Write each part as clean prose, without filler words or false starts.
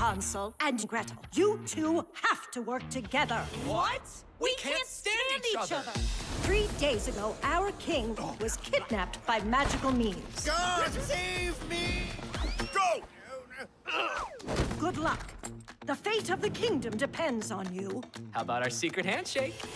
Hansel and Gretel. You two have to work together. What? We can't stand each other. 3 days ago, our king was kidnapped by magical means. God, save me! Go! Good luck. The fate of the kingdom depends on you. How about our secret handshake?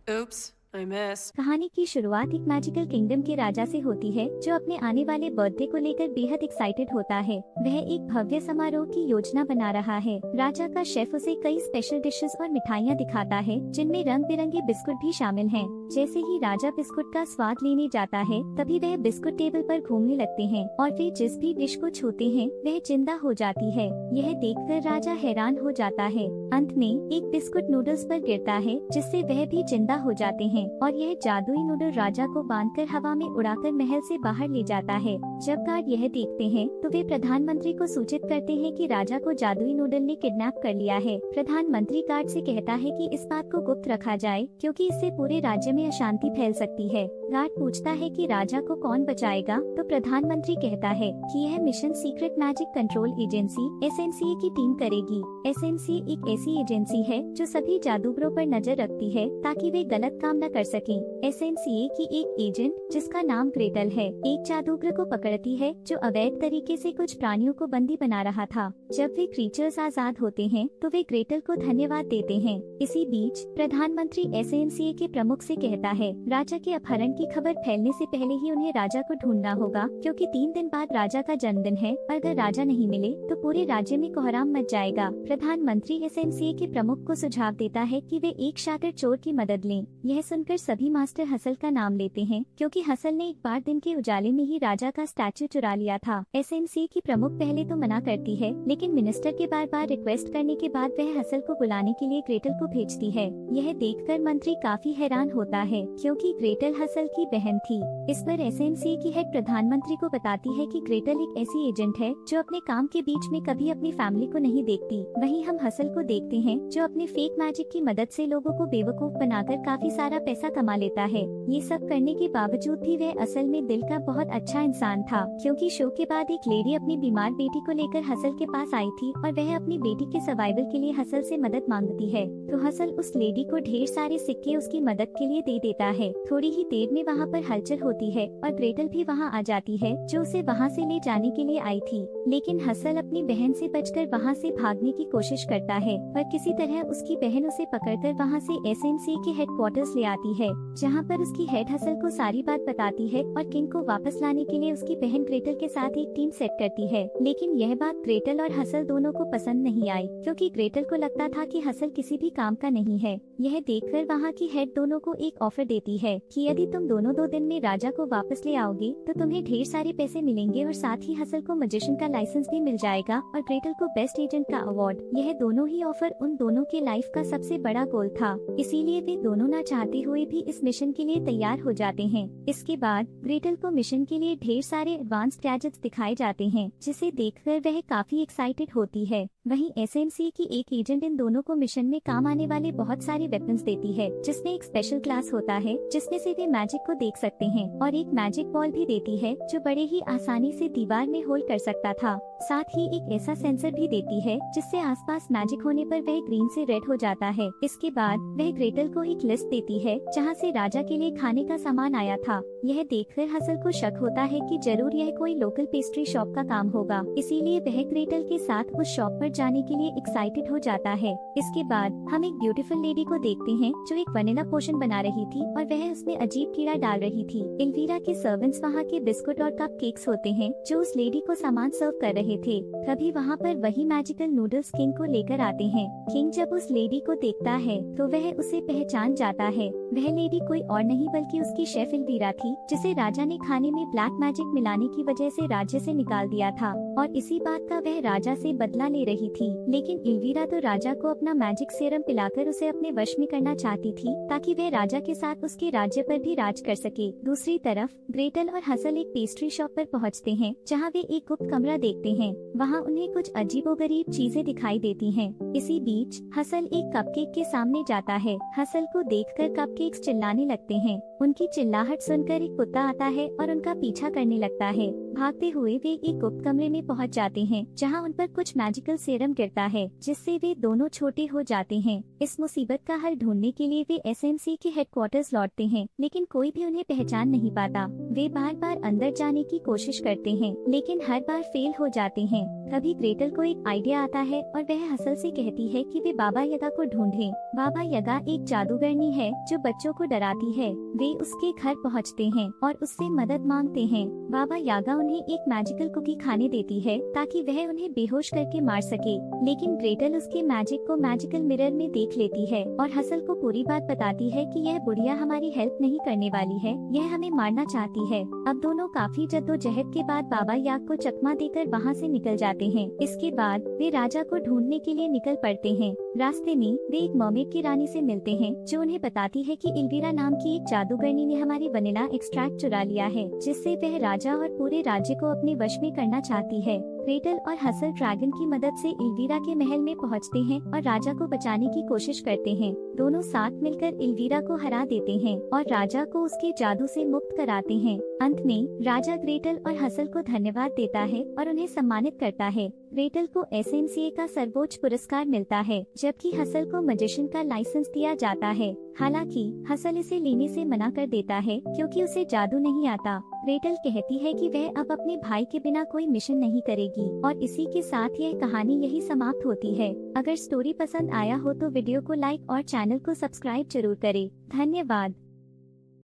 Oops, I missed. कहानी की शुरुआत एक magical kingdom के राजा से होती है जो अपने आने वाले बर्थडे को लेकर बेहद एक्साइटेड होता है। वह एक भव्य समारोह की योजना बना रहा है। राजा का शेफ उसे कई स्पेशल डिशेस और मिठाइयाँ दिखाता है जिनमें रंग बिरंगे बिस्कुट भी शामिल हैं। जैसे ही राजा बिस्कुट का स्वाद लेने जाता है तभी वह बिस्कुट टेबल पर घूमने लगते हैं और वे जिस भी डिश को छूते हैं वह जिंदा हो जाती है। यह देखकर राजा हैरान हो जाता है। अंत में एक बिस्कुट नूडल्स पर गिरता है जिससे वह भी जिंदा हो जाते हैं और यह जादुई नूडल राजा को बांधकर हवा में उड़ाकर महल से बाहर ले जाता है। जब गार्ड यह देखते हैं तो वे प्रधानमंत्री को सूचित करते हैं कि राजा को जादुई नूडल ने किडनैप कर लिया है। प्रधानमंत्री गार्ड से कहता है कि इस बात को गुप्त रखा जाए क्योंकि इससे पूरे राज्य में अशांति फैल सकती है। गार्ड पूछता है कि राजा को कौन बचाएगा तो प्रधानमंत्री कहता है कि यह mission secret magic control agency SNCA की टीम करेगी। SNCA एक ऐसी एजेंसी है जो सभी जादूगरों पर नजर रखती है ताकि वे गलत काम न कर सकें। SNCA की एक एजेंट जिसका नाम ग्रेटल है एक जादूगर को पकड़ती है जो अवैध तरीके से कुछ प्राणियों को बंदी बना रहा था। जब वे क्रीचर्स आजाद होते हैं तो वे ग्रेटल को धन्यवाद देते हैं। इसी बीच प्रधानमंत्री SNCA के प्रमुख से कहता है राजा के अपहरण की खबर फैलने से पहले ही उन्हें राजा को ढूंढना होगा क्योंकि 3 दिन बाद राजा का जन्मदिन है और अगर राजा नहीं मिले तो पूरे राज्य में कोहराम मच जाएगा। प्रधानमंत्री SNCA के प्रमुख को सुझाव देता है कि वे एक शातिर चोर की मदद लें। यह सुनकर सभी मास्टर हसल का नाम लेते हैं क्योंकि हसल ने एक बार दिन के उजाले में ही राजा का स्टैचू चुरा लिया था। SNCA की प्रमुख पहले तो मना करती है लेकिन मिनिस्टर के बार बार रिक्वेस्ट करने के बाद वह हसल को बुलाने के लिए ग्रेटल को भेजती है। यह देखकर मंत्री काफी हैरान होता है क्योंकि ग्रेटल हसल की बहन थी। इस पर SNCA की हेड प्रधानमंत्री को बताती है कि ग्रेटल एक ऐसी एजेंट है जो अपने काम के बीच में कभी अपनी फैमिली को नहीं देखती। वहीं हम हसल को देखते हैं जो अपने फेक मैजिक की मदद से लोगों को बेवकूफ बनाकर काफी सारा पैसा कमा लेता है। ये सब करने के बावजूद भी वह असल में दिल का बहुत अच्छा इंसान था क्योंकि शो के बाद एक लेडी अपनी बीमार बेटी को लेकर हसल के पास आई थी और वह अपनी बेटी के सर्वाइवल के लिए हसल से मदद मांगती है तो हसल उस लेडी को ढेर सारे सिक्के उसकी मदद के लिए दे देता है। थोड़ी ही देर में वहाँ पर हलचल होती है और ग्रेटल भी वहाँ आ जाती है जो उसे वहाँ से ले जाने के लिए आई थी। लेकिन हसल अपनी बहन से बचकर वहाँ से भागने की कोशिश करता है पर किसी तरह उसकी बहन उसे पकड़कर वहाँ से SNCA के हेडक्वार्टर्स ले आती है जहाँ पर उसकी हेड हसल को सारी बात बताती है और किंग को वापस लाने के लिए उसकी बहन ग्रेटल के साथ एक टीम सेट करती है। लेकिन यह बात ग्रेटल और हसल दोनों को पसंद नहीं आई क्योंकि ग्रेटल को लगता था कि हसल किसी भी काम का नहीं है। यह देखकर वहाँ की हेड दोनों को एक ऑफर देती है कि यदि तुम दोनों 2 दिन में राजा को वापस ले आओगे तो तुम्हें ढेर सारे पैसे मिलेंगे और साथ ही हसल को मैजिशियन का लाइसेंस भी मिल जाएगा और ग्रेटल को बेस्ट एजेंट का अवार्ड। यह दोनों ही ऑफर उन दोनों के लाइफ का सबसे बड़ा गोल था, इसीलिए वे दोनों ना चाहते हुए भी इस मिशन के लिए तैयार हो जाते हैं। इसके बाद ग्रेटल को मिशन के लिए ढेर सारे एडवांस गैजेट्स दिखाए जाते हैं जिसे देखकर वह काफी एक्साइटेड होती है। वहीं SNCA की एक एजेंट इन दोनों को मिशन में काम आने वाले बहुत सारे वेपन्स देती है जिसमें एक स्पेशल ग्लास होता है जिसमें से वे मैजिक को देख सकते हैं और एक मैजिक बॉल भी देती है जो बड़े ही आसानी से दीवार में होल्ड कर सकता था। साथ ही एक ऐसा सेंसर भी देती है जिससे आसपास मैजिक होने पर वह ग्रीन से रेड हो जाता है। इसके बाद वह ग्रेटल को एक लिस्ट देती है जहाँ से राजा के लिए खाने का सामान आया था। यह देखकर हसल को शक होता है कि जरूर यह कोई लोकल पेस्ट्री शॉप का काम होगा, इसीलिए वह ग्रेटल के साथ उस शॉप पर जाने के लिए एक्साइटेड हो जाता है। इसके बाद हम एक ब्यूटीफुल लेडी को देखते हैं जो एक वनीला पोशन बना रही थी और वह उसमें अजीब कीड़ा डाल रही थी। एल्वीरा के सर्वेंट्स वहाँ के बिस्कुट और कप केक्स होते हैं जो उस लेडी को सामान सर्व कर रहे थे। तभी वहाँ पर वही मैजिकल नूडल्स किंग को लेकर आते हैं। किंग जब उस लेडी को देखता है तो वह उसे पहचान जाता है। वह लेडी कोई और नहीं बल्कि उसकी शेफ एल्वीरा थी जिसे राजा ने खाने में ब्लैक मैजिक मिलाने की वजह से राज्य से निकाल दिया था और इसी बात का वह राजा से बदला ले रही थी। लेकिन एल्वीरा तो राजा को अपना मैजिक सीरम पिलाकर उसे अपने वश में करना चाहती थी ताकि वह राजा के साथ उसके राज्य पर भी राज कर सके। दूसरी तरफ ग्रेटल और हसल एक पेस्ट्री शॉप पर पहुँचते हैं जहाँ वे एक गुप्त कमरा देखते हैं। वहाँ उन्हें कुछ अजीबोगरीब चीजें दिखाई देती हैं। इसी बीच हसल एक कपकेक के सामने जाता है। हसल को देखकर कपकेक्स चिल्लाने लगते हैं। उनकी चिल्लाहट सुनकर एक कुत्ता आता है और उनका पीछा करने लगता है। भागते हुए वे एक गुप्त कमरे में पहुंच जाते हैं जहां उन पर कुछ मैजिकल सीरम गिरता है जिससे वे दोनों छोटे हो जाते हैं। इस मुसीबत का हल ढूंढने के लिए वे एसएमसी के हेडक्वार्टर्स लौटते हैं, लेकिन कोई भी उन्हें पहचान नहीं पाता। वे बार बार अंदर जाने की कोशिश करते हैं लेकिन हर बार फेल हो जाते हैं। तभी ग्रेटल को एक आइडिया आता है और वह हसल से कहती है कि वे बाबा यगा को ढूंढें। बाबा यगा एक जादूगरनी है जो बच्चों को डराती है। वे उसके घर पहुंचते हैं और उससे मदद मांगते हैं। बाबा यागा उन्हें एक मैजिकल कुकी खाने देती है ताकि वह उन्हें बेहोश करके मार सके, लेकिन ग्रेटल उसके मैजिक को मैजिकल मिरर में देख लेती है और हसल को पूरी बात बताती है कि यह बुढ़िया हमारी हेल्प नहीं करने वाली है, यह हमें मारना चाहती है। अब दोनों काफी जद्दोजहद के बाद बाबा याग को चकमा देकर वहाँ से निकल जाते हैं। इसके बाद वे राजा को ढूंढने के लिए निकल पड़ते हैं। रास्ते में वे एक मर्मेड की रानी से मिलते हैं जो उन्हें बताती है कि इल्वीरा नाम की एक जादूगरनी ने हमारी वनीला एक्सट्रैक्ट चुरा लिया है, जिससे वह राजा और पूरे राज्य को अपने वश में करना चाहती है। ग्रेटल और हसल ड्रैगन की मदद से इल्वीरा के महल में पहुंचते हैं और राजा को बचाने की कोशिश करते हैं। दोनों साथ मिलकर इल्वीरा को हरा देते हैं और राजा को उसके जादू से मुक्त कराते हैं। अंत में राजा ग्रेटल और हसल को धन्यवाद देता है और उन्हें सम्मानित करता है। ग्रेटल को एसएमसीए का सर्वोच्च पुरस्कार मिलता है, जबकि हसल को मैजिशियन का लाइसेंस दिया जाता है। हालांकि हसल इसे लेने से मना कर देता है क्योंकि उसे जादू नहीं आता। ग्रेटल कहती है कि वह अब अपने भाई के बिना कोई मिशन नहीं करेगी और इसी के साथ यह कहानी यही समाप्त होती है। अगर स्टोरी पसंद आया हो तो वीडियो को लाइक और चैनल को सब्सक्राइब जरूर करें। धन्यवाद।